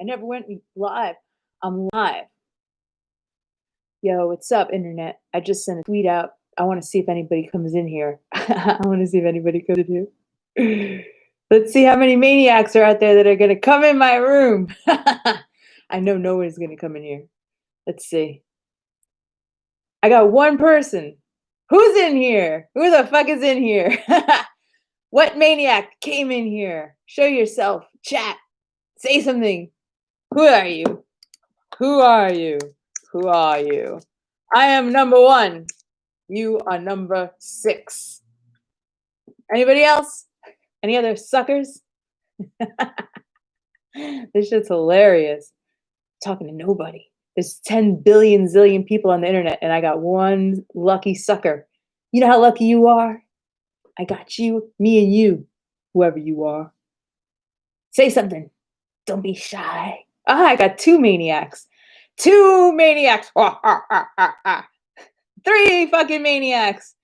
I never went live. I'm live. Yo, what's up, internet? I just sent a tweet out. I want to see if anybody comes in here. I want to see if anybody comes in here. Let's see how many maniacs are out there that are going to come in my room. I know no one is going to come in here. Let's see. I got one person. Who's in here? Who the fuck is in here? What maniac came in here? Show yourself. Chat. Say something. Who are you? Who are you? Who are you? I am number 1. You are number 6. Anybody else? Any other suckers? This shit's hilarious. Talking to nobody. There's 10 billion zillion people on the internet, and I got one lucky sucker. You know how lucky you are? I got you, me and you, whoever you are. Say something. Don't be shy. I got 2 maniacs. 2 maniacs. 3 fucking maniacs.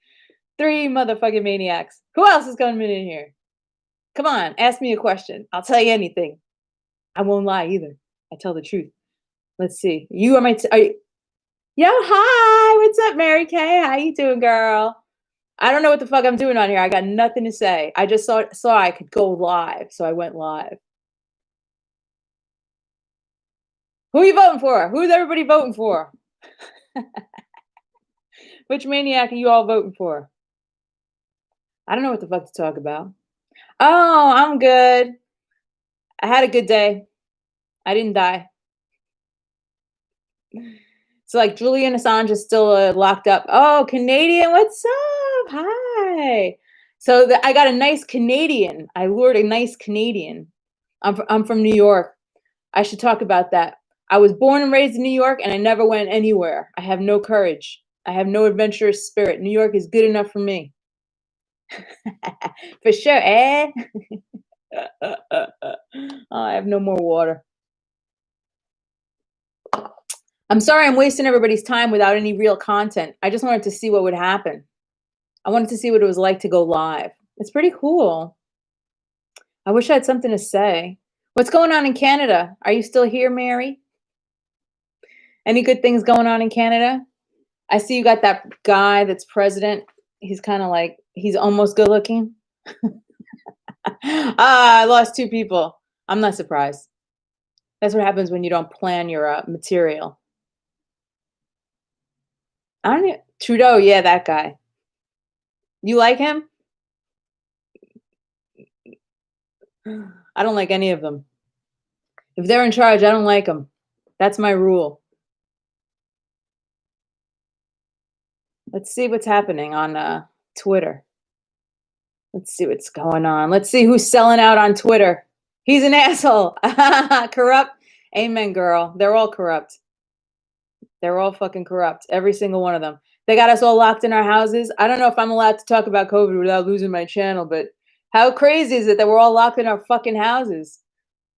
3 motherfucking maniacs. Who else is coming in here? Come on, ask me a question. I'll tell you anything. I won't lie either. I tell the truth. Let's see. You are my. Yo, hi. What's up, Mary Kay? How you doing, girl? I don't know what the fuck I'm doing on here. I got nothing to say. I just saw I could go live, so I went live. Who are you voting for? Who's everybody voting for? Which maniac are you all voting for? I don't know what the fuck to talk about. Oh, I'm good. I had a good day. I didn't die. So like Julian Assange is still locked up. Oh, Canadian, what's up? Hi. So I got a nice Canadian. I lured a nice Canadian. I'm from New York. I should talk about that. I was born and raised in New York, and I never went anywhere. I have no courage. I have no adventurous spirit. New York is good enough for me. For sure, eh? Oh, I have no more water. I'm sorry I'm wasting everybody's time without any real content. I just wanted to see what would happen. I wanted to see what it was like to go live. It's pretty cool. I wish I had something to say. What's going on in Canada? Are you still here, Mary? Any good things going on in Canada? I see you got that guy that's president. He's kind of like, he's almost good looking. I lost 2 people. I'm not surprised. That's what happens when you don't plan your material. I don't know. Trudeau, yeah, that guy. You like him? I don't like any of them. If they're in charge, I don't like them. That's my rule. Let's see what's happening on Twitter. Let's see what's going on. Let's see who's selling out on Twitter. He's an asshole. Corrupt. Amen, girl. They're all corrupt. They're all fucking corrupt. Every single one of them. They got us all locked in our houses. I don't know if I'm allowed to talk about COVID without losing my channel, but how crazy is it that we're all locked in our fucking houses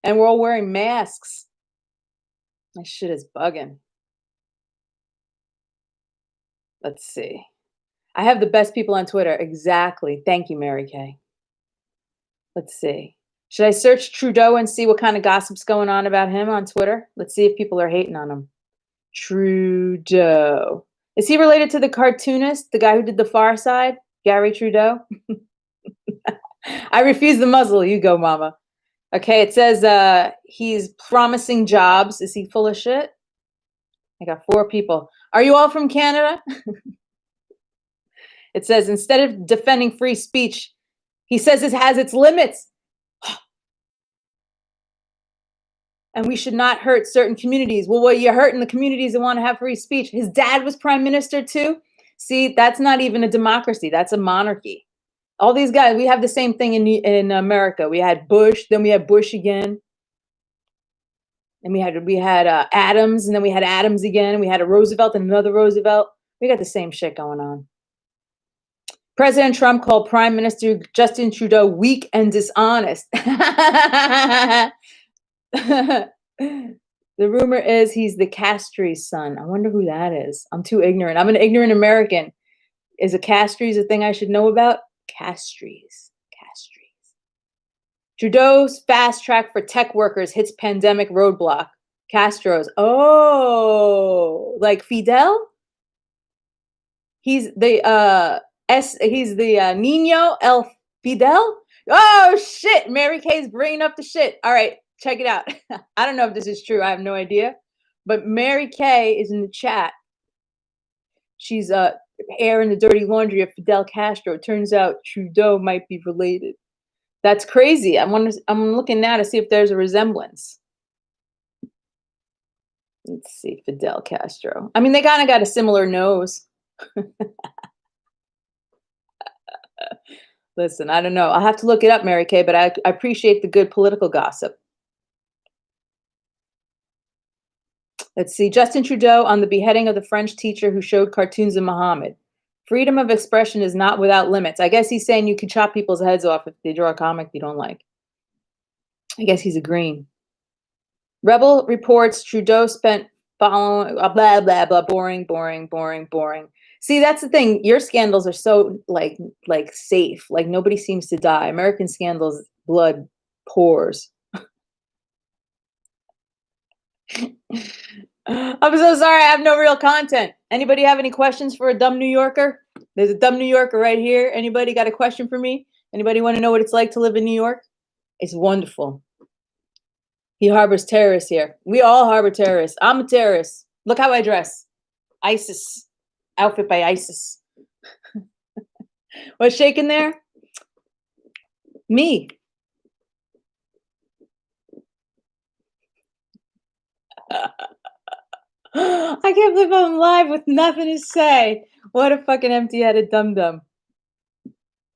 and we're all wearing masks? My shit is bugging. Let's see. I have the best people on Twitter. Exactly. Thank you, Mary Kay. Let's see. Should I search Trudeau and see what kind of gossip's going on about him on Twitter? Let's see if people are hating on him. Trudeau. Is he related to the cartoonist, the guy who did The Far Side? Gary Trudeau? I refuse the muzzle. You go, mama. Okay, it says he's promising jobs. Is he full of shit? I got 4 people. Are you all from Canada? It says, instead of defending free speech, he says it has its limits. And we should not hurt certain communities. Well, you're hurting the communities that want to have free speech. His dad was prime minister too. See, that's not even a democracy. That's a monarchy. All these guys, we have the same thing in America. We had Bush, then we had Bush again. And we had Adams, and then we had Adams again. And we had a Roosevelt and another Roosevelt. We got the same shit going on. President Trump called Prime Minister Justin Trudeau weak and dishonest. The rumor is he's the Castries son. I wonder who that is. I'm too ignorant. I'm an ignorant American. Is a Castries a thing I should know about? Castries. Trudeau's fast track for tech workers hits pandemic roadblock. Castro's. Oh, like Fidel? He's the Nino El Fidel. Oh shit, Mary Kay's bringing up the shit. All right, check it out. I don't know if this is true. I have no idea. But Mary Kay is in the chat. She's airing the dirty laundry of Fidel Castro. It turns out Trudeau might be related. That's crazy. I'm looking now to see if there's a resemblance. Let's see, Fidel Castro. I mean, they kind of got a similar nose. Listen, I don't know. I'll have to look it up, Mary Kay, but I appreciate the good political gossip. Let's see. Justin Trudeau on the beheading of the French teacher who showed cartoons of Muhammad. Freedom of expression is not without limits. I guess he's saying you can chop people's heads off if they draw a comic you don't like. I guess he's agreeing. Rebel reports Trudeau spent following blah, blah, blah, boring. See, that's the thing. Your scandals are so like safe. Like nobody seems to die. American scandals, blood pours. I'm so sorry. I have no real content. Anybody have any questions for a dumb New Yorker? There's a dumb New Yorker right here. Anybody got a question for me? Anybody want to know what it's like to live in New York? It's wonderful. He harbors terrorists here. We all harbor terrorists. I'm a terrorist. Look how I dress. ISIS. Outfit by ISIS. What's shaking there? Me. I can't believe I'm live with nothing to say. What a fucking empty-headed dum-dum.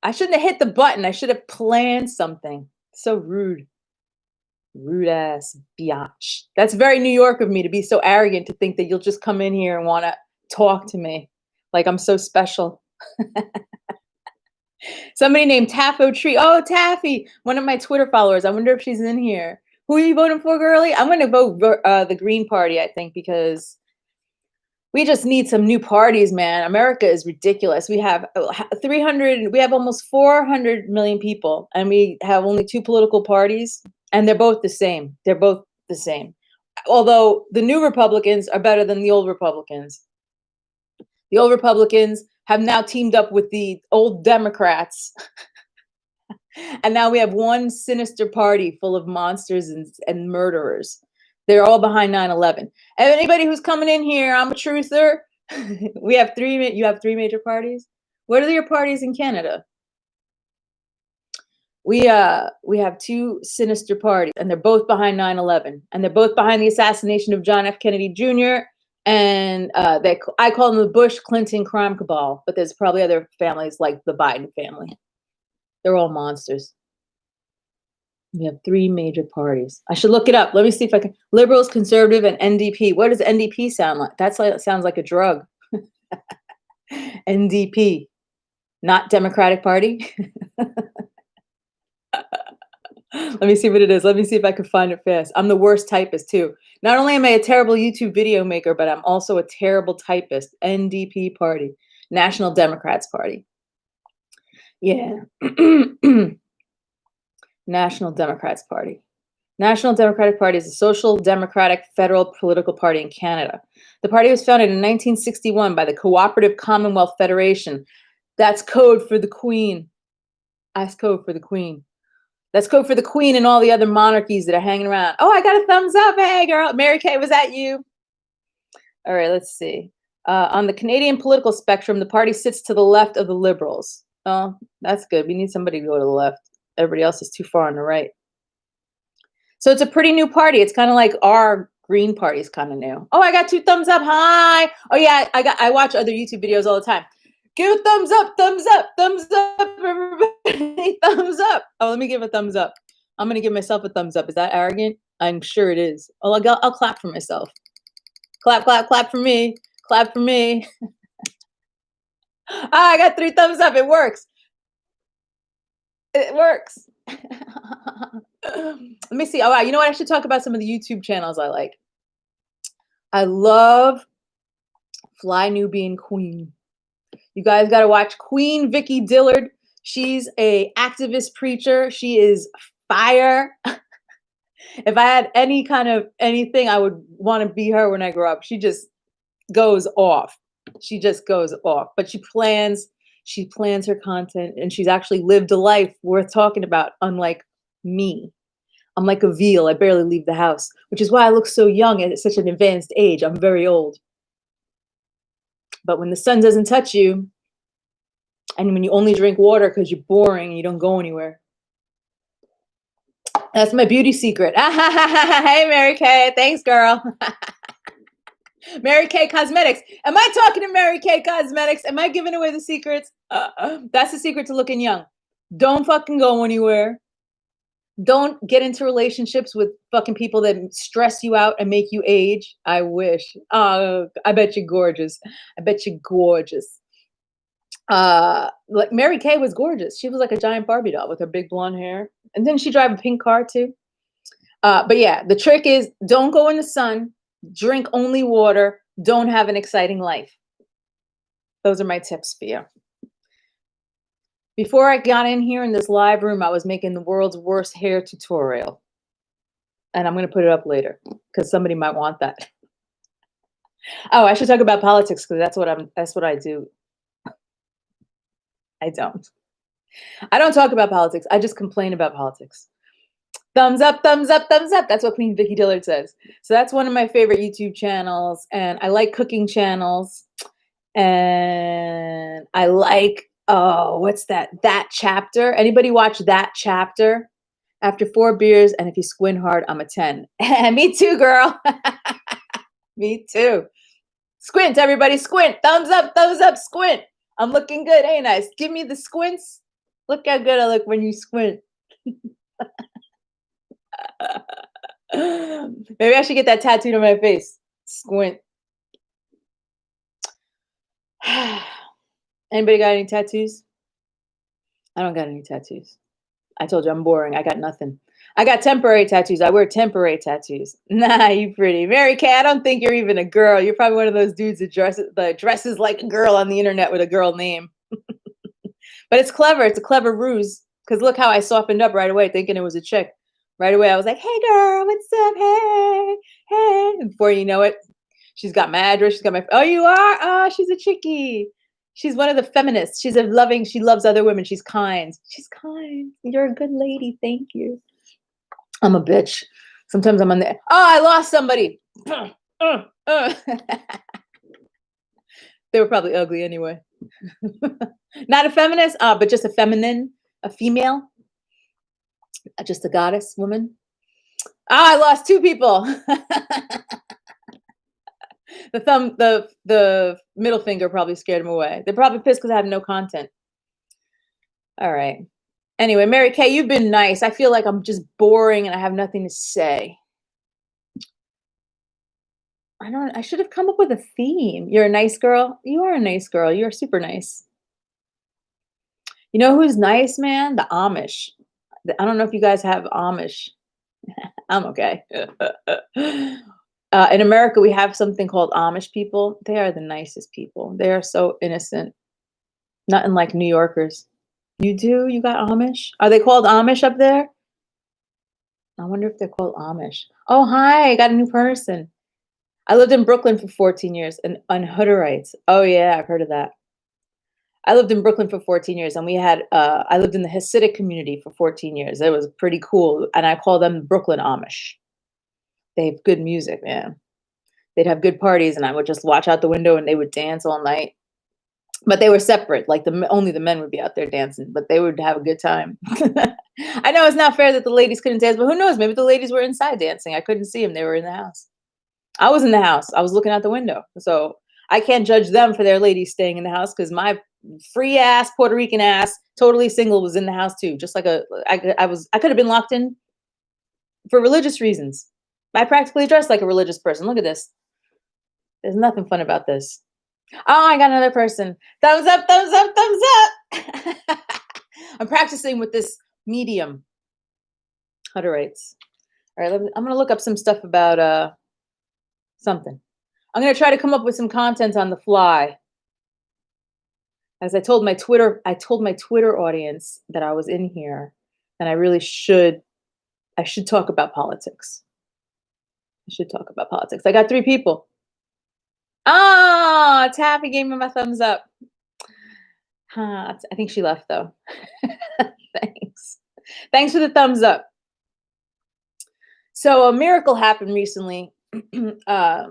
I shouldn't have hit the button. I should have planned something. So rude. Rude ass biatch. That's very New York of me to be so arrogant to think that you'll just come in here and want to talk to me like I'm so special. Somebody named Taffo Tree. Oh, Taffy, one of my Twitter followers. I wonder if she's in here. Who are you voting for, girly? I'm going to vote the Green Party, I think, because we just need some new parties, man. America is ridiculous. We have 300, we have almost 400 million people, and we have only 2 political parties, and they're both the same. They're both the same. Although the new Republicans are better than the old Republicans. The old Republicans have now teamed up with the old Democrats. And now we have one sinister party full of monsters and murderers. They're all behind 9/11. And anybody who's coming in here, I'm a truther. You have 3 major parties? What are your parties in Canada? We have 2 sinister parties, and they're both behind 9/11, and they're both behind the assassination of John F. Kennedy Jr. And I call them the Bush-Clinton crime cabal, but there's probably other families like the Biden family. They're all monsters. We have 3 major parties. I should look it up. Let me see if I can. Liberals, conservative, and NDP. What does NDP sound like? Sounds like a drug. NDP, not Democratic Party. Let me see what it is. Let me see if I can find it fast. I'm the worst typist too. Not only am I a terrible YouTube video maker, but I'm also a terrible typist. NDP Party, National Democrats Party. Yeah. National Democrats Party. National Democratic Party is a social democratic federal political party in Canada. The party was founded in 1961 by the Cooperative Commonwealth Federation. That's code for the Queen. That's code for the Queen. That's code for the Queen and all the other monarchies that are hanging around. Oh, I got a thumbs up. Hey, girl. Mary Kay, was that you? All right, let's see. On the Canadian political spectrum, the party sits to the left of the Liberals. Oh, that's good. We need somebody to go to the left. Everybody else is too far on the right. So it's a pretty new party. It's kind of like our Green Party is kind of new. Oh, I got 2 thumbs up. Hi. Oh yeah, I watch other YouTube videos all the time. Give a thumbs up, everybody. Thumbs up. Oh, let me give a thumbs up. I'm gonna give myself a thumbs up. Is that arrogant? I'm sure it is. Oh, I'll clap for myself. Clap, clap, clap for me. Clap for me. I got 3 thumbs up. It works. It works. Let me see. Oh, wow. You know what? I should talk about some of the YouTube channels I like. I love Fly Nubian Queen. You guys got to watch Queen Vicky Dillard. She's a activist preacher. She is fire. If I had any kind of anything, I would want to be her when I grow up. She just goes off. She just goes off. But she plans her content and she's actually lived a life worth talking about, unlike me. I'm like a veal. I barely leave the house, which is why I look so young at such an advanced age. I'm very old. But when the sun doesn't touch you, and when you only drink water because you're boring and you don't go anywhere, that's my beauty secret. Hey, Mary Kay. Thanks, girl. Mary Kay Cosmetics. Am I talking to Mary Kay Cosmetics? Am I giving away the secrets? That's the secret to looking young. Don't fucking go anywhere. Don't get into relationships with fucking people that stress you out and make you age. I wish. I bet you're gorgeous. I bet you're gorgeous. Like Mary Kay was gorgeous. She was like a giant Barbie doll with her big blonde hair. And then she drive a pink car too. But yeah, the trick is don't go in the sun, drink only water, don't have an exciting life. Those are my tips for you. Before I got in here in this live room, I was making the world's worst hair tutorial. And I'm going to put it up later because somebody might want that. Oh, I should talk about politics because that's what I do. I don't. I don't talk about politics. I just complain about politics. Thumbs up, thumbs up, thumbs up. That's what Queen Vicky Dillard says. So that's one of my favorite YouTube channels. And I like cooking channels. And I like, oh, what's that? That Chapter. Anybody watch That Chapter? After 4 beers, and if you squint hard, I'm a 10. Me too, girl. Me too. Squint, everybody, squint. Thumbs up, squint. I'm looking good, ain't I? Give me the squints. Look how good I look when you squint. Maybe I should get that tattooed on my face. Squint. Anybody got any tattoos? I don't got any tattoos. I told you I'm boring. I got nothing. I got temporary tattoos. I wear temporary tattoos. Nah, you pretty. Mary Kay, I don't think you're even a girl. You're probably one of those dudes that dresses like a girl on the internet with a girl name. But it's clever. It's a clever ruse. Because look how I softened up right away thinking it was a chick. Right away, I was like, hey, girl, what's up? Hey, hey. And before you know it, she's got my address. She's got my, oh, you are? Oh, she's a chickie. She's one of the feminists. She loves other women. She's kind. She's kind. You're a good lady. Thank you. I'm a bitch. Sometimes I'm on the, oh, I lost somebody. They were probably ugly anyway. Not a feminist, but just a feminine, a female. Just a goddess woman. I lost 2 people. The middle finger probably scared them away. They're probably pissed because I have no content. All right. Anyway, Mary Kay, you've been nice. I feel like I'm just boring and I have nothing to say. I should have come up with a theme. You're a nice girl. You are a nice girl. You're super nice. You know who's nice, man? The Amish. I don't know if you guys have Amish. I'm okay. In America, we have something called Amish people. They are the nicest people. They are so innocent. Nothing like New Yorkers. You do? You got Amish? Are they called Amish up there? I wonder if they're called Amish. Oh, hi. I got a new person. I lived in Brooklyn for 14 years and on Hutterites. Oh, yeah. I've heard of that. I lived in Brooklyn for 14 years and I lived in the Hasidic community for 14 years. It was pretty cool. And I call them Brooklyn Amish. They have good music, man. They'd have good parties and I would just watch out the window and they would dance all night. But they were separate. Like only the men would be out there dancing, but they would have a good time. I know it's not fair that the ladies couldn't dance, but who knows? Maybe the ladies were inside dancing. I couldn't see them. They were in the house. I was in the house. I was looking out the window. So I can't judge them for their ladies staying in the house because my free ass, Puerto Rican ass, totally single was in the house too. Just like I could have been locked in for religious reasons. I practically dressed like a religious person. Look at this. There's nothing fun about this. Oh, I got another person. Thumbs up, thumbs up, thumbs up. I'm practicing with this medium. Hutterites. All right, I'm going to look up some stuff about something. I'm going to try to come up with some content on the fly. As I told my Twitter audience that I was in here, and I really should I should talk about politics. I should talk about politics. I got 3 people. Ah, Taffy gave me my thumbs up. Huh, I think she left though. Thanks. Thanks for the thumbs up. So a miracle happened recently, uh,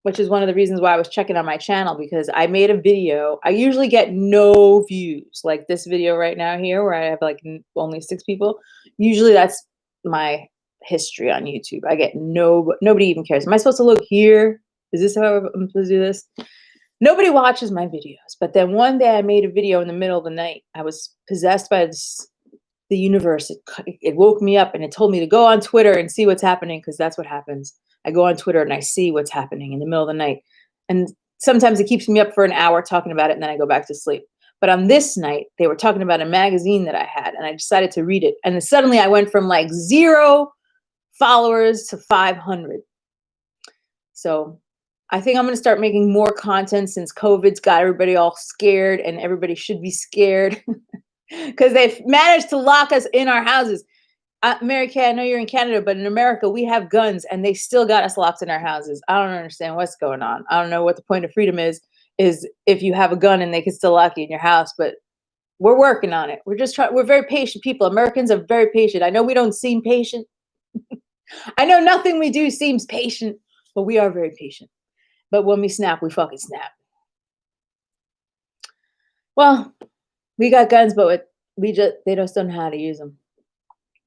which is one of the reasons why I was checking on my channel because I made a video. I usually get no views, like this video right now here, where I have like only 6 people. Usually that's my history on YouTube. I get nobody even cares. Am I supposed to look here? Is this how I'm supposed to do this? Nobody watches my videos. But then one day I made a video in the middle of the night. I was possessed by the universe. It woke me up and it told me to go on Twitter and see what's happening because that's what happens. I go on Twitter and I see what's happening in the middle of the night. And sometimes it keeps me up for an hour talking about it and then I go back to sleep. But on this night, they were talking about a magazine that I had and I decided to read it. And then suddenly I went from like 0 followers to 500. So I think I'm going to start making more content since COVID's got everybody all scared and everybody should be scared because they've managed to lock us in our houses. Mary Kay, I know you're in Canada, but in America, we have guns and they still got us locked in our houses. I don't understand what's going on. I don't know what the point of freedom is if you have a gun and they can still lock you in your house, but we're working on it. We're just trying, we're very patient people. Americans are very patient. I know we don't seem patient. I know nothing we do seems patient, but we are very patient. But when we snap, we fucking snap. Well, we got guns, but they just don't know how to use them.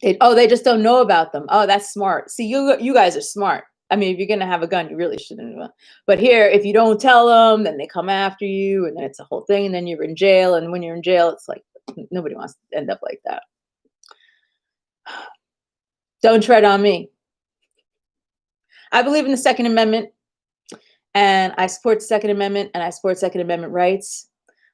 They just don't know about them. Oh, that's smart. See, you guys are smart. I mean, if you're gonna have a gun, you really shouldn't. But here, if you don't tell them, then they come after you, and then it's a whole thing, and then you're in jail. And when you're in jail, it's like nobody wants to end up like that. Don't tread on me. I believe in the Second Amendment, and I support the Second Amendment, and I support Second Amendment rights.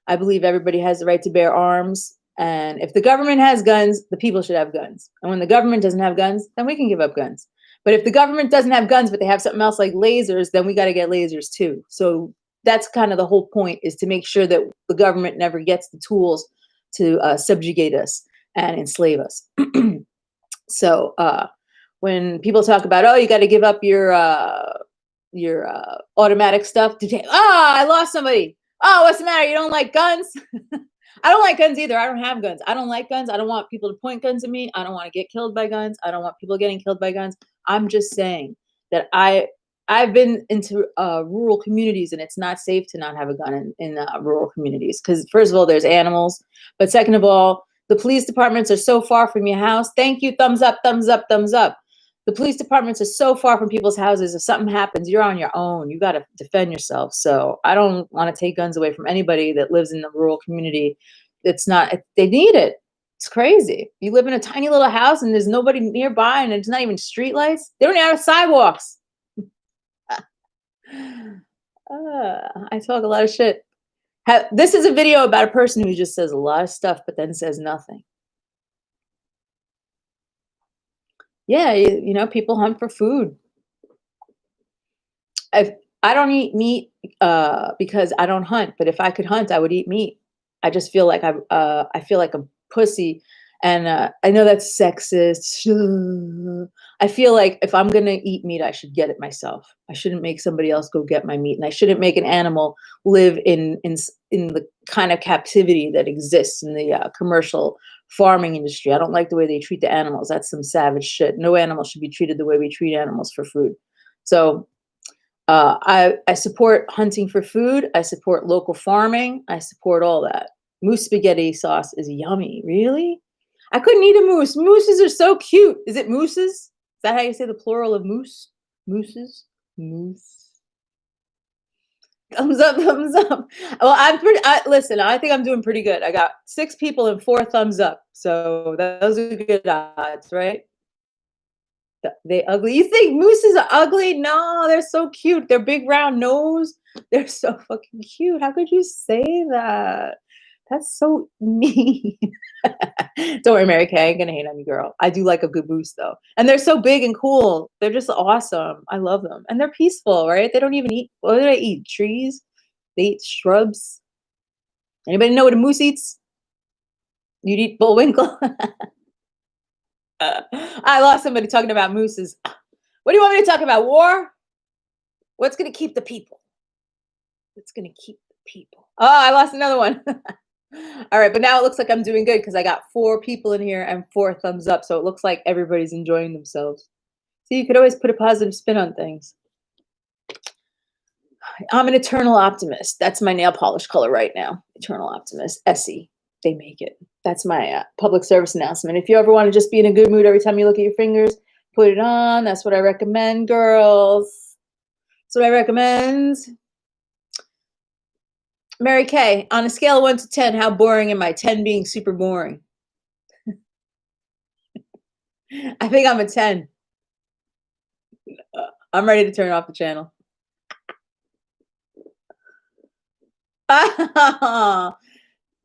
I believe everybody has the right to bear arms. And if the government has guns, the people should have guns. And when the government doesn't have guns, then we can give up guns. But if the government doesn't have guns, but they have something else like lasers, then we got to get lasers too. So that's kind of the whole point, is to make sure that the government never gets the tools to subjugate us and enslave us. So when people talk about, oh, you got to give up your automatic stuff. I lost somebody. Oh, what's the matter? You don't like guns? I don't like guns either. I don't have guns. I don't like guns. I don't want people to point guns at me. I don't want to get killed by guns. I don't want people getting killed by guns. I'm just saying that I've been into rural communities and it's not safe to not have a gun in rural communities because first of all, there's animals. But second of all, the police departments are so far from your house. Thank you. Thumbs up, thumbs up, thumbs up. The police departments are so far from people's houses. If something happens, you're on your own. You got to defend yourself. So I don't want to take guns away from anybody that lives in the rural community. It's not, they need it. It's crazy. You live in a tiny little house and there's nobody nearby and it's not even street lights. They don't even have sidewalks. I talk a lot of shit. This is a video about a person who just says a lot of stuff, but then says nothing. Yeah, you know, people hunt for food. I don't eat meat because I don't hunt, but if I could hunt, I would eat meat. I just feel like I feel like a pussy, and I know that's sexist. I feel like if I'm gonna eat meat, I should get it myself. I shouldn't make somebody else go get my meat, and I shouldn't make an animal live in the kind of captivity that exists in the commercial farming industry. I don't like the way they treat the animals. That's some savage shit. No animal should be treated the way we treat animals for food. So I support hunting for food. I support local farming. I support all that. Moose spaghetti sauce is yummy. Really? I couldn't eat a moose. Mooses are so cute. Is it mooses? Is that how you say the plural of moose? Mooses? Moose. Thumbs up, thumbs up. Well, listen, I think I'm doing pretty good. I got 6 people and 4 thumbs up. So those are good odds, right? They ugly. You think mooses are ugly? No, they're so cute. Their big round nose. They're so fucking cute. How could you say that? That's so mean. Don't worry, Mary Kay. I ain't gonna hate on you, girl. I do like a good moose though. And they're so big and cool. They're just awesome. I love them. And they're peaceful, right? They don't even eat. What do they eat? Trees? They eat shrubs. Anybody know what a moose eats? You'd eat Bullwinkle. I lost somebody talking about mooses. What do you want me to talk about? War? What's going to keep the people? What's going to keep the people? Oh, I lost another one. All right, but now it looks like I'm doing good because I got 4 people in here and 4 thumbs up. So it looks like everybody's enjoying themselves. So you could always put a positive spin on things. I'm an eternal optimist. That's my nail polish color right now. Eternal optimist. Essie. They make it. That's my public service announcement. If you ever want to just be in a good mood every time you look at your fingers, put it on. That's what I recommend, girls. That's what I recommend. Mary Kay, on a scale of 1 to 10, how boring am I? 10 being super boring. I think I'm a 10. I'm ready to turn off the channel.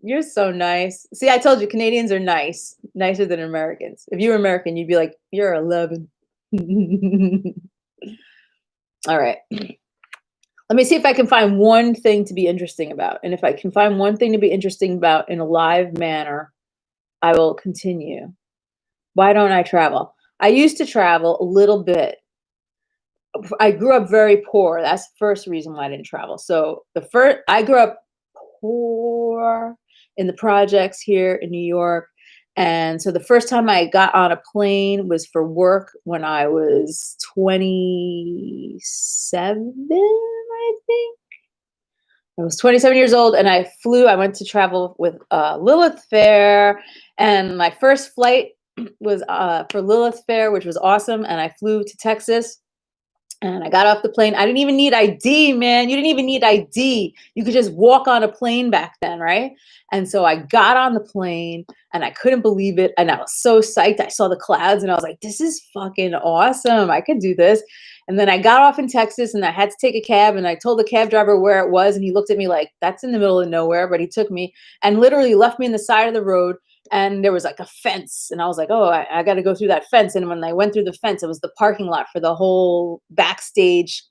You're so nice. See, I told you Canadians are nice, nicer than Americans. If you were American, you'd be like, you're 11. All right. Let me see if I can find one thing to be interesting about. And if I can find one thing to be interesting about in a live manner, I will continue. Why don't I travel? I used to travel a little bit. I grew up very poor. That's the first reason why I didn't travel. So I grew up poor in the projects here in New York. And so the first time I got on a plane was for work when I was 27, I think. I was 27 years old and I went to travel with Lilith Fair. And my first flight was for Lilith Fair, which was awesome. And I flew to Texas. And I got off the plane. I didn't even need ID, man. You didn't even need ID. You could just walk on a plane back then, right? And so I got on the plane and I couldn't believe it. And I was so psyched. I saw the clouds and I was like, this is fucking awesome. I could do this. And then I got off in Texas and I had to take a cab and I told the cab driver where it was. And he looked at me like, that's in the middle of nowhere. But he took me and literally left me in the side of the road. And there was like a fence. And I was like, oh, I got to go through that fence. And when I went through the fence, it was the parking lot for the whole backstage,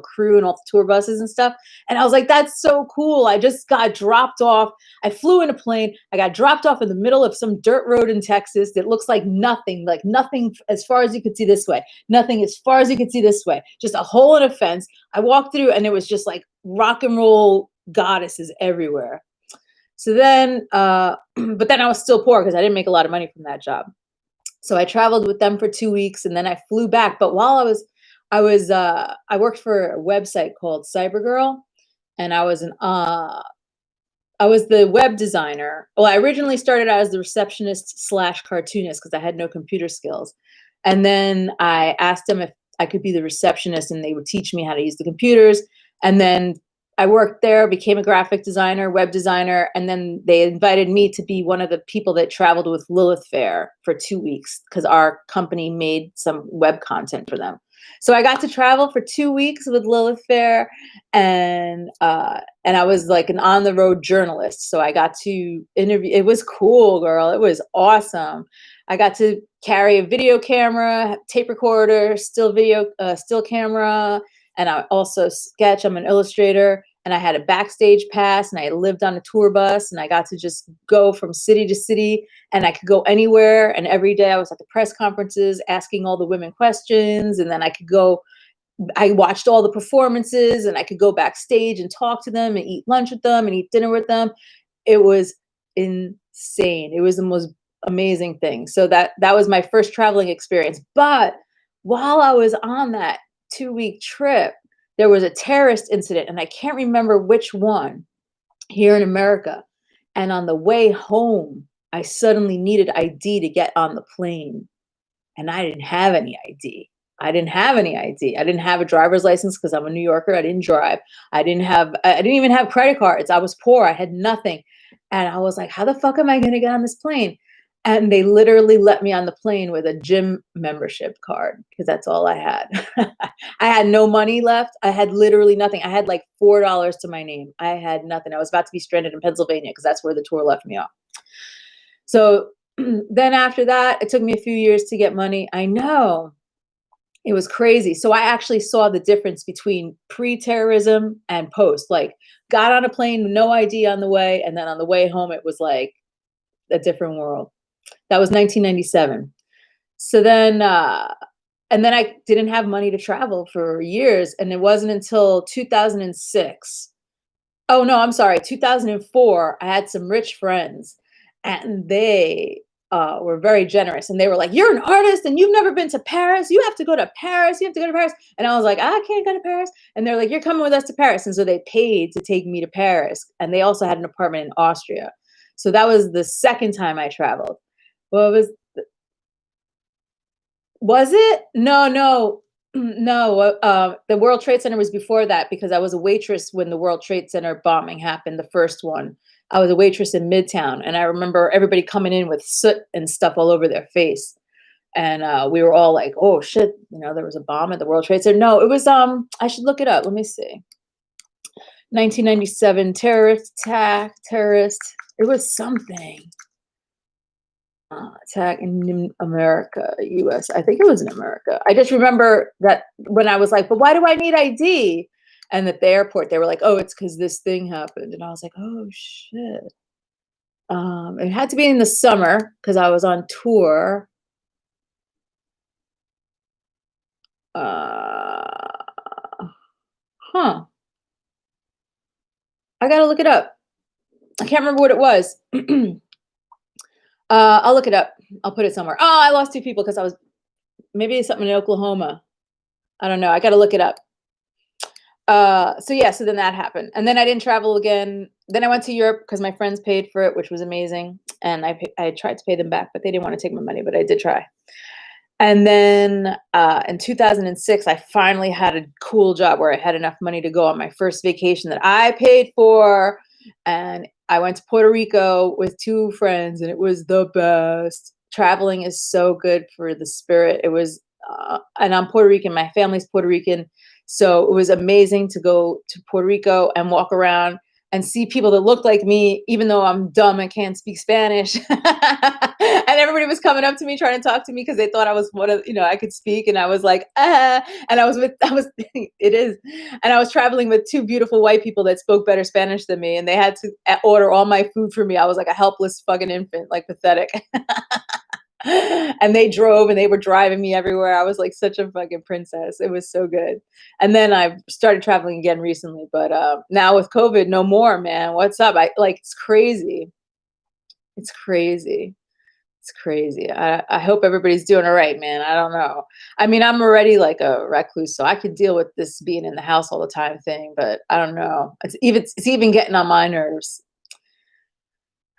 crew and all the tour buses and stuff. And I was like, that's so cool. I just got dropped off. I flew in a plane. I got dropped off in the middle of some dirt road in Texas that looks like nothing as far as you could see this way. Nothing as far as you could see this way. Just a hole in a fence. I walked through and it was just like rock and roll goddesses everywhere. So then, but then I was still poor because I didn't make a lot of money from that job. So I traveled with them for 2 weeks and then I flew back. But while I worked for a website called Cybergirl, and I was the web designer. Well, I originally started out as the receptionist / cartoonist because I had no computer skills. And then I asked them if I could be the receptionist and they would teach me how to use the computers. And then I worked there, became a graphic designer, web designer, and then they invited me to be one of the people that traveled with Lilith Fair for 2 weeks because our company made some web content for them. So I got to travel for 2 weeks with Lilith Fair, and I was like an on-the-road journalist. So I got to interview. It was cool, girl. It was awesome. I got to carry a video camera, tape recorder, still camera, and I also sketch. I'm an illustrator, and I had a backstage pass, and I lived on a tour bus, and I got to just go from city to city, and I could go anywhere. And every day I was at the press conferences asking all the women questions, and then I watched all the performances, and I could go backstage and talk to them and eat lunch with them and eat dinner with them. It was insane. It was the most amazing thing. So that was my first traveling experience. But while I was on that 2-week trip, there was a terrorist incident, and I can't remember which one here in America. And on the way home, I suddenly needed ID to get on the plane, and I didn't have any ID. I didn't have a driver's license because I'm a New Yorker. I didn't drive. I didn't even have credit cards. I was poor. I had nothing. And I was like, how the fuck am I going to get on this plane? And they literally let me on the plane with a gym membership card because that's all I had. I had no money left. I had literally nothing. I had like $4 to my name. I had nothing. I was about to be stranded in Pennsylvania because that's where the tour left me off. So then after that, it took me a few years to get money. I know. It was crazy. So I actually saw the difference between pre-terrorism and post. Like, got on a plane with no ID on the way, and then on the way home, it was like a different world. That was 1997. So then, and then I didn't have money to travel for years, and it wasn't until 2006. Oh no, I'm sorry, 2004. I had some rich friends, and they were very generous, and they were like, "You're an artist, and you've never been to Paris. You have to go to Paris. You have to go to Paris." And I was like, "I can't go to Paris." And they're like, "You're coming with us to Paris." And so they paid to take me to Paris, and they also had an apartment in Austria. So that was the second time I traveled. What was it? No, no, no. The World Trade Center was before that because I was a waitress when the World Trade Center bombing happened, the first one. I was a waitress in Midtown, and I remember everybody coming in with soot and stuff all over their face. And we were all like, "Oh shit, there was a bomb at the World Trade Center." No, it was I should look it up. Let me see. 1997 terrorist attack, terrorist. It was something. Attack in America, US. I think it was in America. I just remember that when I was like, "But why do I need ID?" And at the airport, they were like, "Oh, it's because this thing happened." And I was like, "Oh shit." It had to be in the summer because I was on tour. Huh. I gotta look it up. I can't remember what it was. I'll look it up. I'll put it somewhere. Oh, I lost two people because I was maybe it's something in Oklahoma. I don't know. I gotta look it up. So yeah, so then that happened, and then I didn't travel again. Then I went to Europe because my friends paid for it, which was amazing, and I tried to pay them back, but they didn't want to take my money, but I did try. And then in 2006, I finally had a cool job where I had enough money to go on my first vacation that I paid for, and I went to Puerto Rico with two friends, and it was the best. Traveling is so good for the spirit. It was, and I'm Puerto Rican. My family's Puerto Rican, so it was amazing to go to Puerto Rico and walk around and see people that looked like me, even though I'm dumb and can't speak Spanish. And everybody was coming up to me trying to talk to me because they thought I was one of, I could speak. And I was like, ah. And it is. And I was traveling with two beautiful white people that spoke better Spanish than me. And they had to order all my food for me. I was like a helpless fucking infant, like pathetic. And they drove and they were driving me everywhere. I was like such a fucking princess. It was so good. And then I started traveling again recently, but now with COVID, no more, man. What's up? I like it's crazy. It's crazy. It's crazy. I hope everybody's doing all right, man. I don't know. I mean, I'm already like a recluse, so I could deal with this being in the house all the time thing, but I don't know. It's even getting on my nerves.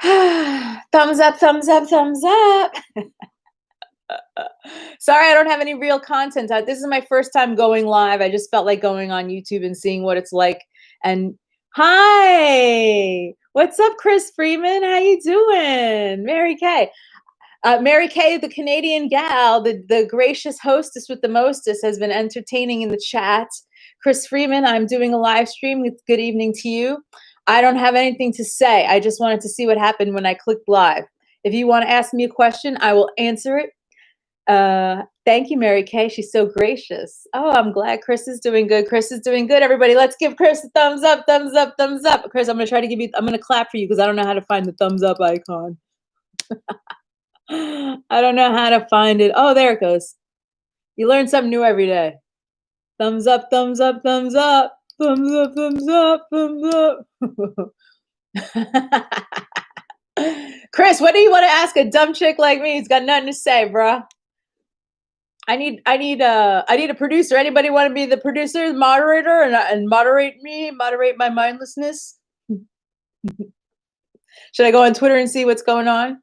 Thumbs up, thumbs up, thumbs up. Sorry, I don't have any real content. This is my first time going live. I just felt like going on YouTube and seeing what it's like. And hi, what's up, Chris Freeman? How you doing, Mary Kay? Mary Kay, the Canadian gal, the gracious hostess with the mostest, has been entertaining in the chat. Chris Freeman, I'm doing a live stream. With good evening to you. I don't have anything to say. I just wanted to see what happened when I clicked live. If you want to ask me a question, I will answer it. Thank you, Mary Kay. She's so gracious. Oh, I'm glad Chris is doing good. Chris is doing good. Everybody, let's give Chris a thumbs up, thumbs up, thumbs up. Chris, I'm going to clap for you because I don't know how to find the thumbs up icon. I don't know how to find it. Oh, there it goes. You learn something new every day. Thumbs up, thumbs up, thumbs up, thumbs up, thumbs up, thumbs up. Chris, what do you want to ask a dumb chick like me who's got nothing to say, bruh? I need a producer. Anybody want to be the producer, the moderator, and moderate my mindlessness? Should I go on Twitter and see what's going on?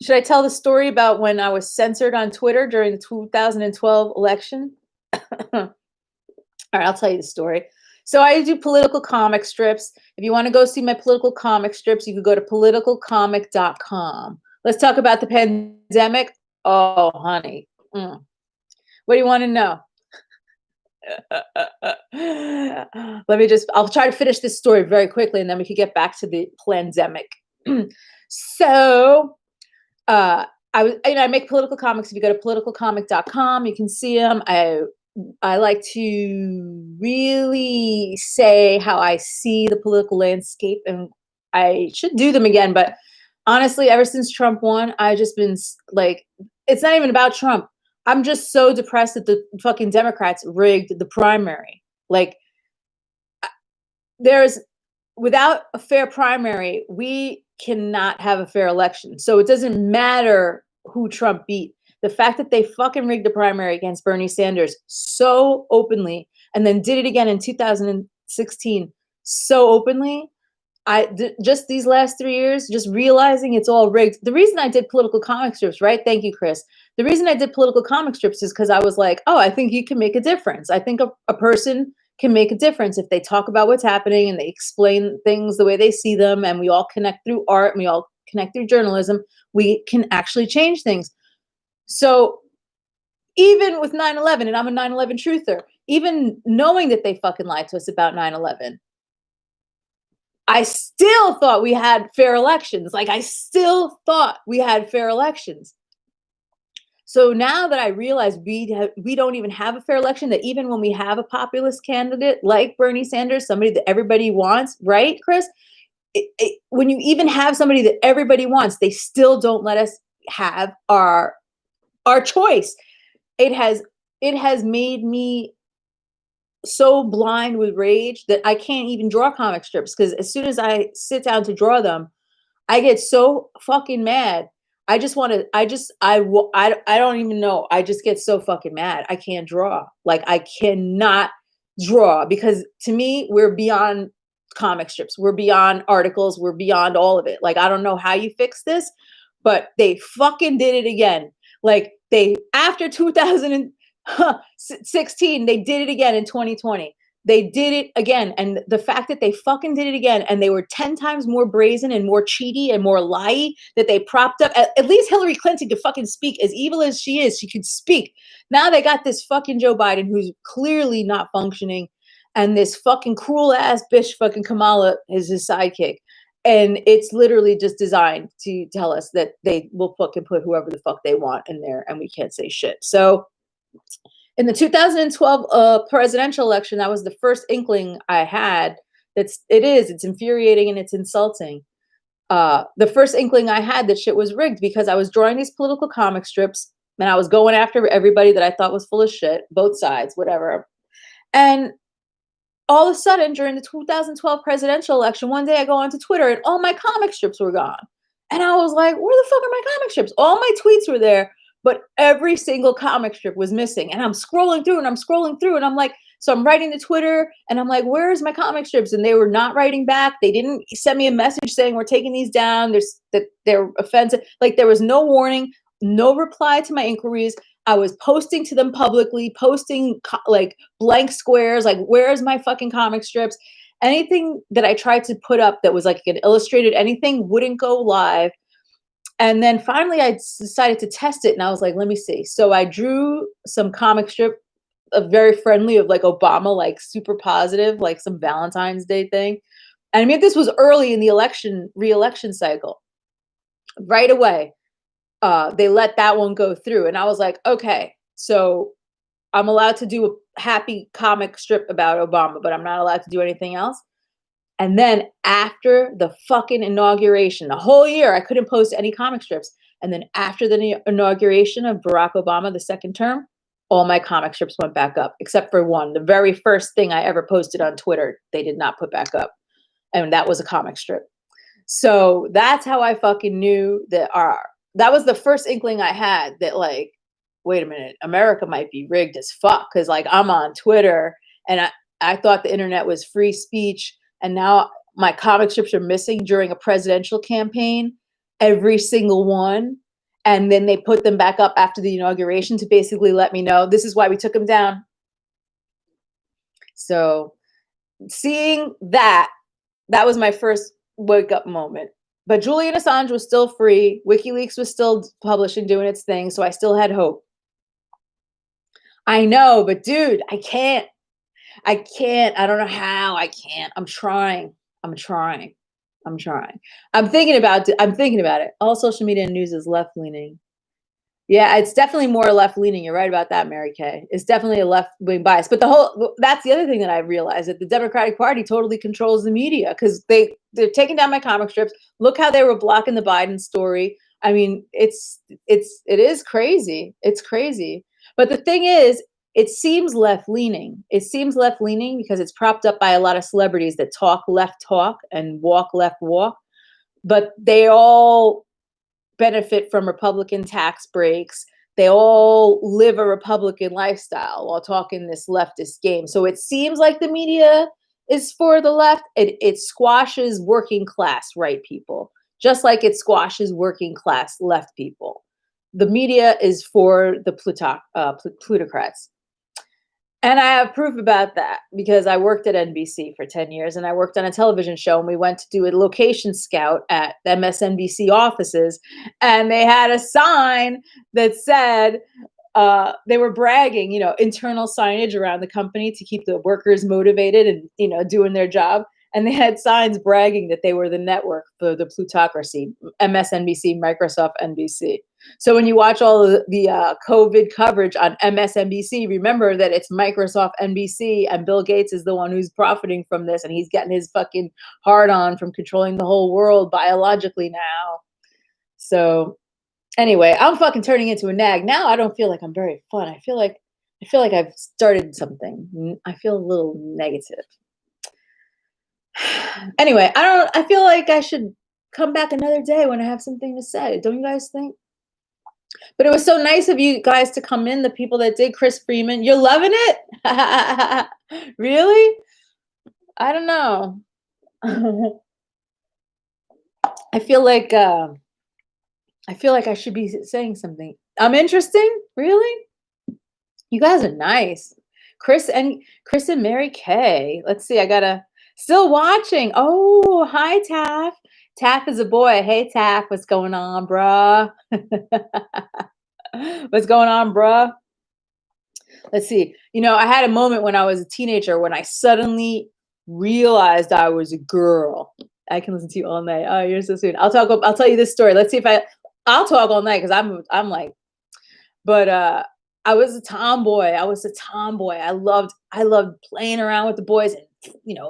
Should I tell the story about when I was censored on Twitter during the 2012 election? All right, I'll tell you the story. So I do political comic strips. If you want to go see my political comic strips, you could go to politicalcomic.com. Let's talk about the pandemic. Oh, honey. What do you want to know? I'll try to finish this story very quickly and then we could get back to the pandemic. So, I make political comics. If you go to politicalcomic.com, you can see them. I like to really say how I see the political landscape, and I should do them again, but Honestly, ever since Trump won, I just been like, it's not even about Trump. I'm just so depressed that the fucking Democrats rigged the primary. Like, there's without a fair primary, we cannot have a fair election. So it doesn't matter who Trump beat. The fact that they fucking rigged the primary against Bernie Sanders so openly and then did it again in 2016 so openly, just these last 3 years, just realizing it's all rigged. The reason I did political comic strips, right? Thank you, Chris. The reason I did political comic strips is because I was like, oh, I think you can make a difference. I think a person can make a difference if they talk about what's happening and they explain things the way they see them, and we all connect through art and we all connect through journalism. We can actually change things. So even with 9/11, and I'm a 9/11 truther, even knowing that they fucking lied to us about 9/11, I still thought we had fair elections. Like, I still thought we had fair elections. So now that I realize we don't even have a fair election, that even when we have a populist candidate like Bernie Sanders, somebody that everybody wants, right, Chris? When you even have somebody that everybody wants, they still don't let us have our choice. It has made me so blind with rage that I can't even draw comic strips, because as soon as I sit down to draw them, I get so fucking mad. I just want to, I don't even know. I just get so fucking mad. I can't draw. Like, I cannot draw, because to me, we're beyond comic strips. We're beyond articles. We're beyond all of it. Like, I don't know how you fix this, but they fucking did it again. Like, after 2016, they did it again in 2020. They did it again. And the fact that they fucking did it again, and they were 10 times more brazen and more cheaty and more lie, that they propped up. At least Hillary Clinton could fucking speak. As evil as she is, she could speak. Now they got this fucking Joe Biden who's clearly not functioning, and this fucking cruel ass bitch fucking Kamala is his sidekick. And it's literally just designed to tell us that they will fucking put whoever the fuck they want in there, and we can't say shit. So in the 2012 presidential election, that was the first inkling I had. It's infuriating and it's insulting. The first inkling I had that shit was rigged, because I was drawing these political comic strips and I was going after everybody that I thought was full of shit, both sides, whatever. And all of a sudden, during the 2012 presidential election, one day I go onto Twitter and all my comic strips were gone. And I was like, where the fuck are my comic strips? All my tweets were there, but every single comic strip was missing. And I'm scrolling through and I'm scrolling through and I'm like, so I'm writing to Twitter and I'm like, where's my comic strips? And they were not writing back. They didn't send me a message saying we're taking these down. They're offensive. Like, there was no warning, no reply to my inquiries. I was posting to them publicly, posting like blank squares, like, where's my fucking comic strips? Anything that I tried to put up that was like an illustrated anything wouldn't go live. And then finally I decided to test it, and I was like, let me see. So I drew some comic strip, very friendly, of like Obama, like super positive, like some Valentine's Day thing. And I mean, this was early in the re-election cycle. Right away, they let that one go through. And I was like, okay, so I'm allowed to do a happy comic strip about Obama, but I'm not allowed to do anything else. And then after the fucking inauguration, the whole year, I couldn't post any comic strips. And then after the inauguration of Barack Obama, the second term, all my comic strips went back up, except for one. The very first thing I ever posted on Twitter, they did not put back up. And that was a comic strip. So that's how I fucking knew that was the first inkling I had that, like, wait a minute, America might be rigged as fuck. Cause like, I'm on Twitter and I thought the internet was free speech. And now my comic strips are missing during a presidential campaign, every single one. And then they put them back up after the inauguration to basically let me know this is why we took them down. So seeing that was my first wake up moment. But Julian Assange was still free. WikiLeaks was still publishing, doing its thing. So I still had hope. I know, but dude, I can't. I don't know how. I can't. I'm trying. I'm thinking about it. All social media and news is left leaning. Yeah, it's definitely more left leaning. You're right about that, Mary Kay. It's definitely a left wing bias. But that's the other thing that I realized, that the Democratic Party totally controls the media, because they're taking down my comic strips. Look how they were blocking the Biden story. I mean, it is crazy. It's crazy. But the thing is, it seems left leaning. It seems left leaning because it's propped up by a lot of celebrities that talk and walk walk. But they all benefit from Republican tax breaks. They all live a Republican lifestyle while talking this leftist game. So it seems like the media is for the left. It squashes working class right people, just like it squashes working class left people. The media is for the plutocrats. And I have proof about that because I worked at NBC for 10 years, and I worked on a television show, and we went to do a location scout at MSNBC offices, and they had a sign that said, they were bragging, internal signage around the company to keep the workers motivated and, doing their job. And they had signs bragging that they were the network for the plutocracy, MSNBC, Microsoft, NBC. So when you watch all of the COVID coverage on MSNBC, remember that it's Microsoft, NBC, and Bill Gates is the one who's profiting from this, and he's getting his fucking hard on from controlling the whole world biologically now. So anyway, I'm fucking turning into a nag. Now I don't feel like I'm very fun. I feel like I've started something. I feel a little negative. Anyway, I feel like I should come back another day when I have something to say. Don't you guys think? But it was so nice of you guys to come in, the people that did. Chris Freeman. You're loving it? Really? I don't know. I feel like I should be saying something. I'm interesting? Really? You guys are nice. Chris and Mary Kay. Let's see. I gotta still watching. Oh, hi, Taff. Taff is a boy. Hey, Taff. What's going on, bruh? What's going on, bruh? Let's see. I had a moment when I was a teenager when I suddenly realized I was a girl. I can listen to you all night. Oh, you're so sweet. I'll tell you this story. Let's see if I'll talk all night because I'm like, but I was a tomboy. I loved playing around with the boys and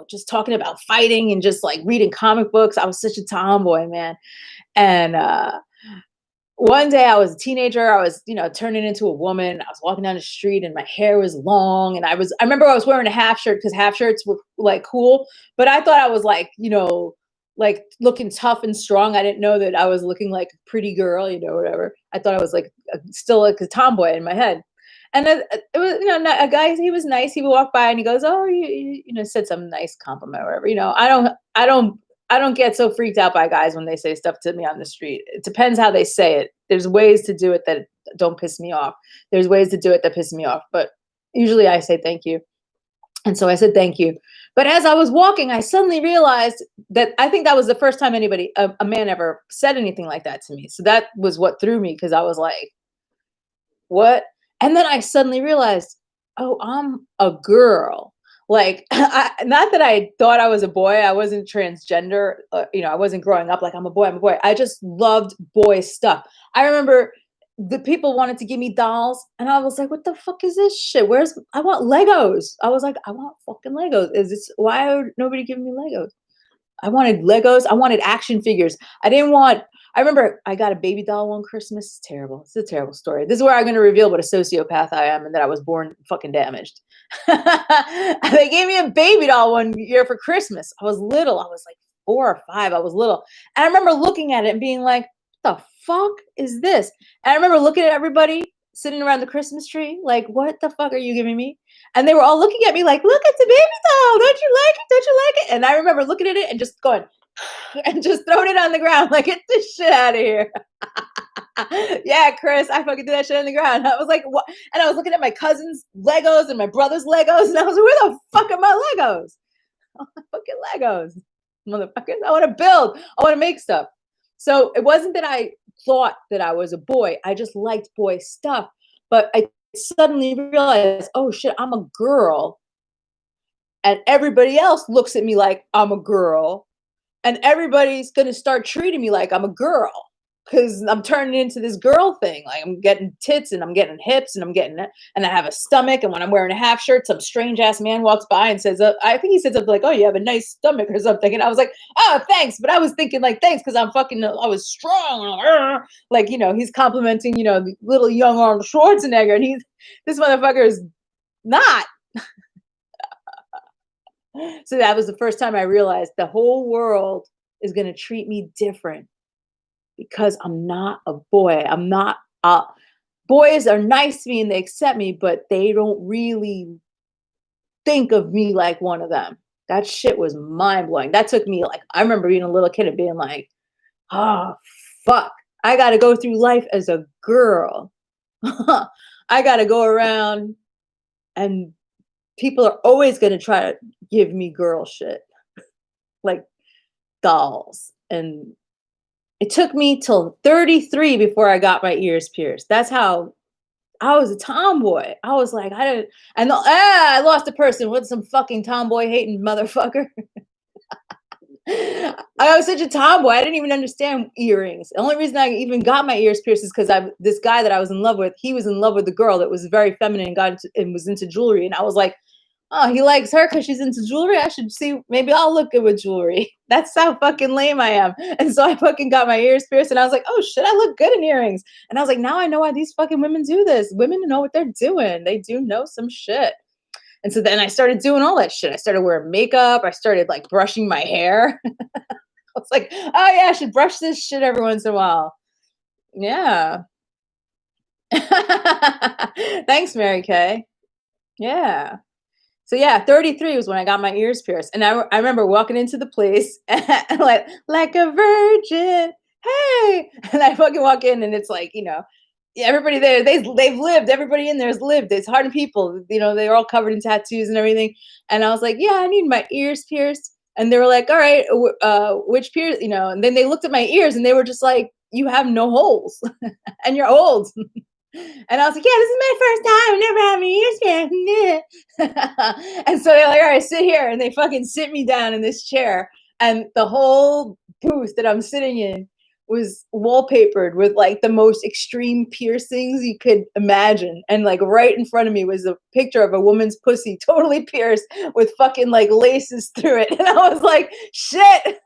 just talking about fighting and just like reading comic books. I was such a tomboy, man. And one day I was a teenager. I was, turning into a woman. I was walking down the street and my hair was long. And I remember I was wearing a half shirt because half shirts were like cool. But I thought I was like, like looking tough and strong. I didn't know that I was looking like a pretty girl, whatever. I thought I was like still like a tomboy in my head. And then it was, a guy, he was nice. He would walk by and he goes, oh, you said some nice compliment or whatever. I don't get so freaked out by guys when they say stuff to me on the street. It depends how they say it. There's ways to do it that don't piss me off. There's ways to do it that piss me off. But usually I say thank you. And so I said thank you. But as I was walking, I suddenly realized that I think that was the first time a man ever said anything like that to me. So that was what threw me, because I was like, what? And then I suddenly realized, oh, I'm a girl. Like, not that I thought I was a boy. I wasn't transgender. I wasn't growing up like I'm a boy. I'm a boy. I just loved boy stuff. I remember the people wanted to give me dolls, and I was like, what the fuck is this shit? I want Legos. I was like, I want fucking Legos. Why are nobody giving me Legos? I wanted Legos. I wanted action figures. I remember I got a baby doll one Christmas. It's terrible. It's a terrible story. This is where I'm going to reveal what a sociopath I am and that I was born fucking damaged. They gave me a baby doll one year for Christmas. I was little. I was like 4 or 5. I was little. And I remember looking at it and being like, what the fuck is this? And I remember looking at everybody sitting around the Christmas tree, like, what the fuck are you giving me? And they were all looking at me like, look at the baby doll. Don't you like it? Don't you like it? And I remember looking at it and just going, and just throwing it on the ground, like, get this shit out of here. Yeah, Chris, I fucking threw that shit on the ground. I was like, what? And I was looking at my cousin's Legos and my brother's Legos, and I was like, where the fuck are my Legos? Fucking Legos, motherfuckers. I want to build. I want to make stuff. So it wasn't that I thought that I was a boy. I just liked boy stuff. But I suddenly realized, oh shit, I'm a girl. And everybody else looks at me like I'm a girl. And everybody's going to start treating me like I'm a girl. because I'm turning into this girl thing. Like I'm getting tits and I'm getting hips and I'm getting it, and I have a stomach. And when I'm wearing a half shirt, some strange ass man walks by and says, I think he said something like, "Oh, you have a nice stomach" or something. And I was like, "Oh, thanks." But I was thinking like, "Thanks," because I'm fucking, I was strong. Like, he's complimenting, the little young Arnold Schwarzenegger, and this motherfucker is not. So that was the first time I realized the whole world is going to treat me different because I'm not a boy. I'm not boys are nice to me and they accept me, but they don't really think of me like one of them. That shit was mind blowing. That took me, like, I remember being a little kid and being like, oh fuck, I got to go through life as a girl. I got to go around and people are always going to try to give me girl shit, like dolls. And it took me till 33 before I got my ears pierced. That's how I was a tomboy. I was like, I didn't, I lost a person with some fucking tomboy hating motherfucker. I was such a tomboy. I didn't even understand earrings. The only reason I even got my ears pierced is because this guy that I was in love with, he was in love with a girl that was very feminine and and was into jewelry. And I was like, oh, he likes her because she's into jewelry. I should see, maybe I'll look good with jewelry. That's how fucking lame I am. And so I fucking got my ears pierced and I was like, oh shit, I look good in earrings. And I was like, now I know why these fucking women do this. Women know what they're doing. They do know some shit. And so then I started doing all that shit. I started wearing makeup. I started like brushing my hair. I was like, oh yeah, I should brush this shit every once in a while. Yeah. Thanks, Mary Kay. Yeah. So yeah, 33 was when I got my ears pierced. And I remember walking into the place and like a virgin. Hey. And I fucking walk in and it's like, everybody there, they've lived, everybody in there's lived. It's hardened people, they're all covered in tattoos and everything. And I was like, yeah, I need my ears pierced. And they were like, all right, which pierce, and then they looked at my ears and they were just like, you have no holes and you're old. And I was like, yeah, this is my first time. I've never had my ears pierced. And so they're like, all right, sit here. And they fucking sit me down in this chair. And the whole booth that I'm sitting in was wallpapered with like the most extreme piercings you could imagine. And like right in front of me was a picture of a woman's pussy totally pierced with fucking like laces through it. And I was like, shit.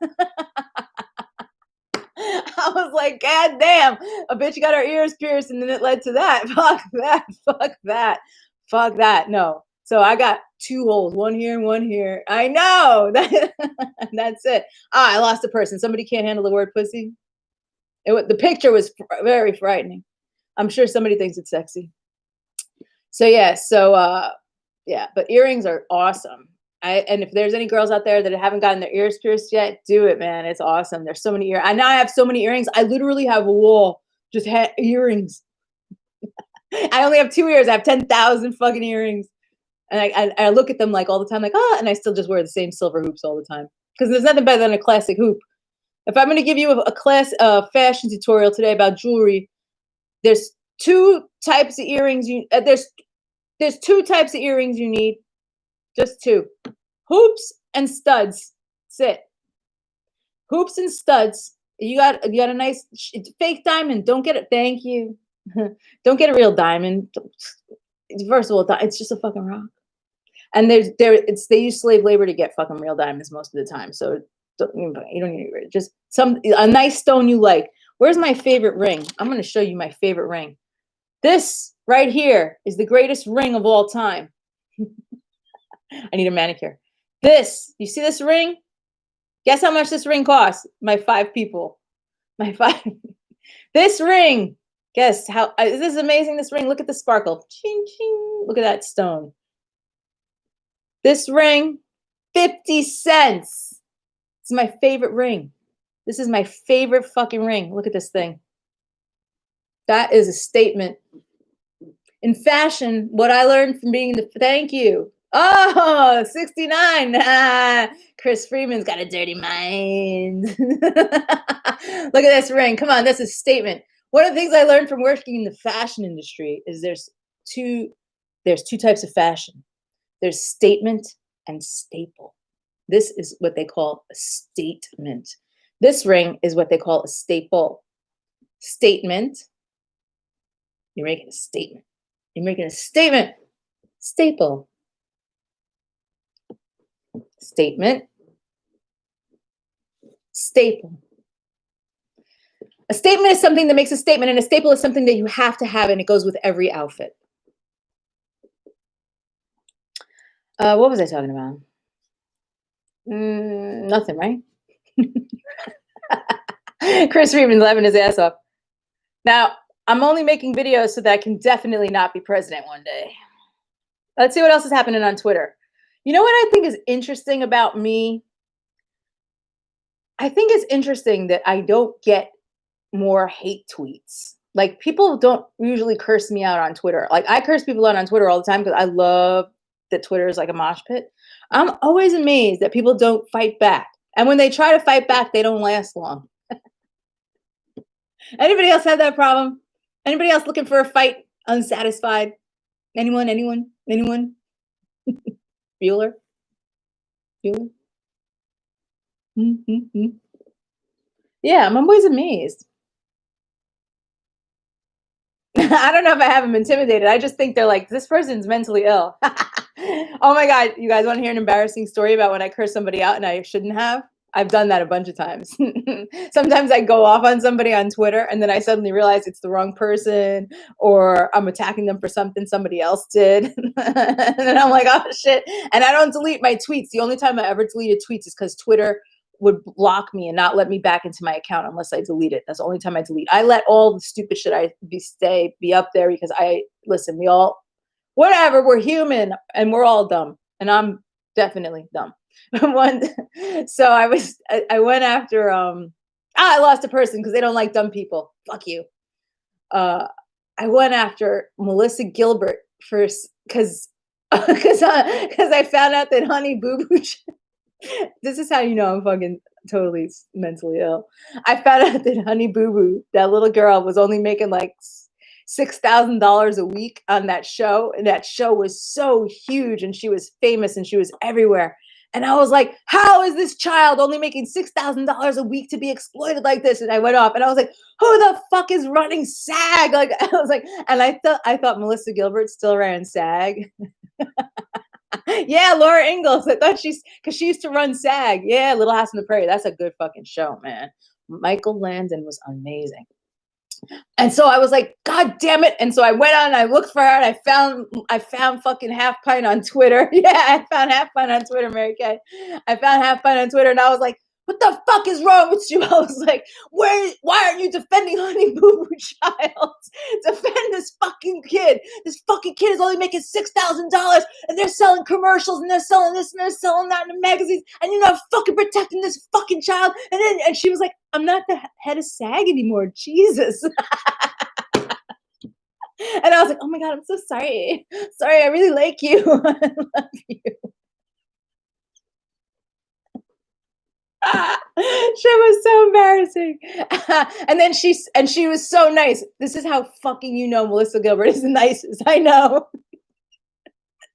I was like, God damn, a bitch got her ears pierced and then it led to that. Fuck that. Fuck that. Fuck that. No. So I got two holes, one here and one here. I know. That's it. I lost a person. Somebody can't handle the word pussy. The picture was very frightening. I'm sure somebody thinks it's sexy. So yeah. Yeah, but earrings are awesome. And if there's any girls out there that haven't gotten their ears pierced yet, do it, man. It's awesome. There's so many earrings. I now have so many earrings. I literally have a wall just earrings. I only have 2 ears. I have 10,000 fucking earrings. And I look at them like all the time, like, and I still just wear the same silver hoops all the time. Because there's nothing better than a classic hoop. If I'm going to give you a fashion tutorial today about jewelry, there's two types of earrings. There's two types of earrings you need. Just two. Hoops and studs. That's it. Hoops and studs. You got a nice fake diamond. Don't get it. Thank you. Don't get a real diamond. First of all, it's just a fucking rock. And they use slave labor to get fucking real diamonds most of the time. So you don't need it. Just a nice stone you like. Where's my favorite ring? I'm going to show you my favorite ring. This right here is the greatest ring of all time. I need a manicure. You see this ring? Guess how much this ring costs? My 5 people. This ring. Guess how? Is this amazing? This ring. Look at the sparkle. Ching, ching. Look at that stone. This ring, 50 cents. It's my favorite ring. This is my favorite fucking ring. Look at this thing. That is a statement. In fashion, what I learned from being thank you. Oh, 69. Chris Freeman's got a dirty mind. Look at this ring. Come on, that's a statement. One of the things I learned from working in the fashion industry is there's two types of fashion. There's statement and staple. This is what they call a statement. This ring is what they call a staple. Statement. You're making a statement. You're making a statement. Staple. Statement. Staple. A statement is something that makes a statement, and a staple is something that you have to have, and it goes with every outfit. What was I talking about? Nothing, right? Chris Freeman's laughing his ass off. Now, I'm only making videos so that I can definitely not be president one day. Let's see what else is happening on Twitter. You know what I think is interesting about me? I think it's interesting that I don't get more hate tweets. Like, people don't usually curse me out on Twitter. Like, I curse people out on Twitter all the time because I love that Twitter is like a mosh pit. I'm always amazed that people don't fight back. And when they try to fight back, they don't last long. Anybody else have that problem? Anybody else looking for a fight, unsatisfied? Anyone? Bueller? Bueller? Mm-hmm. Yeah, I'm always amazed. I don't know if I have them intimidated. I just think they're like, this person's mentally ill. Oh my God. You guys want to hear an embarrassing story about when I cursed somebody out and I shouldn't have? I've done that a bunch of times. Sometimes I go off on somebody on Twitter and then I suddenly realize it's the wrong person, or I'm attacking them for something somebody else did. And then I'm like, oh shit. And I don't delete my tweets. The only time I ever deleted tweets is because Twitter would block me and not let me back into my account unless I delete it. That's the only time I delete. I let all the stupid shit be up there because listen, we all, whatever, we're human and we're all dumb. And I'm definitely dumb. So I went after, I lost a person because they don't like dumb people. Fuck you. I went after Melissa Gilbert first because I found out that Honey Boo Boo, this is how you know I'm fucking totally mentally ill. I found out that Honey Boo Boo, that little girl, was only making like $6,000 a week on that show. And that show was so huge and she was famous and she was everywhere. And I was like, how is this child only making $6,000 a week to be exploited like this? And I went off and I was like, who the fuck is running SAG? Like, I was like, and I thought Melissa Gilbert still ran SAG. Yeah, Laura Ingalls. I thought because she used to run SAG. Yeah, Little House on the Prairie. That's a good fucking show, man. Michael Landon was amazing. And so I was like, God damn it. And so I went on and I looked for her and I found fucking Half Pint on Twitter. Yeah, I found Half Pint on Twitter, Mary Kay. I found Half Pint on Twitter and I was like, what the fuck is wrong with you? I was like, why aren't you defending Honey Boo Boo Child? Defend this fucking kid. This fucking kid is only making $6,000 and they're selling commercials and they're selling this and they're selling that in the magazines and you're not fucking protecting this fucking child. And she was like, I'm not the head of SAG anymore. Jesus. And I was like, oh my God, I'm so sorry. Sorry, I really like you. I love you. Shit was so embarrassing. And then she was so nice. This is how fucking you know Melissa Gilbert is the nicest. I know.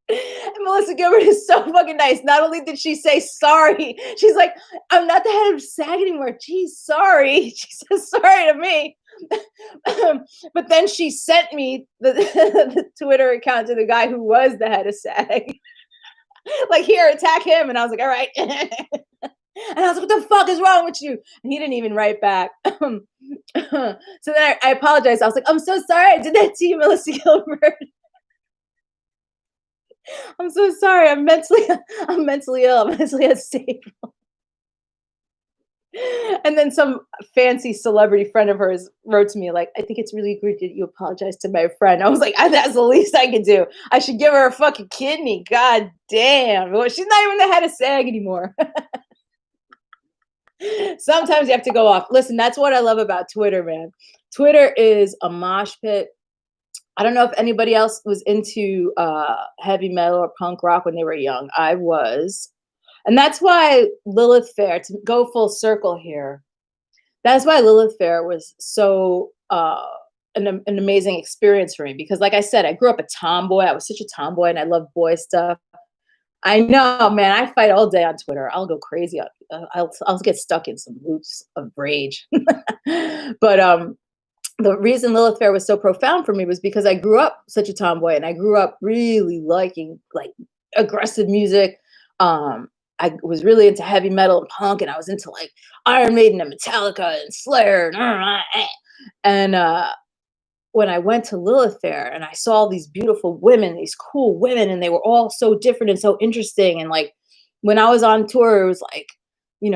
And Melissa Gilbert is so fucking nice. Not only did she say sorry, she's like, I'm not the head of SAG anymore. Geez, sorry. She says sorry to me. But then she sent me the Twitter account to the guy who was the head of SAG. Like, here, attack him. And I was like, all right. And I was like, what the fuck is wrong with you? And he didn't even write back. So then I apologized. I was like, I'm so sorry I did that to you, Melissa Gilbert. I'm so sorry. I'm mentally ill. I'm mentally unstable. And then some fancy celebrity friend of hers wrote to me like, I think it's really good that you apologize to my friend. I was like, that's the least I could do. I should give her a fucking kidney. God damn. Well, she's not even the head of SAG anymore. Sometimes you have to go off. Listen, that's what I love about Twitter, man. Twitter is a mosh pit. I don't know if anybody else was into heavy metal or punk rock when they were young. I was. And that's why Lilith Fair, to go full circle here, that's why Lilith Fair was so an amazing experience for me. Because like I said, I grew up a tomboy. I was such a tomboy and I love boy stuff. I know, man, I fight all day on Twitter. I'll go crazy. I'll get stuck in some loops of rage. But the reason Lilith Fair was so profound for me was because I grew up such a tomboy, and I grew up really liking like aggressive music. I was really into heavy metal and punk, and I was into like Iron Maiden and Metallica and Slayer and when I went to Lilith Fair and I saw these beautiful women, these cool women, and they were all so different and so interesting. And like when I was on tour, it was like,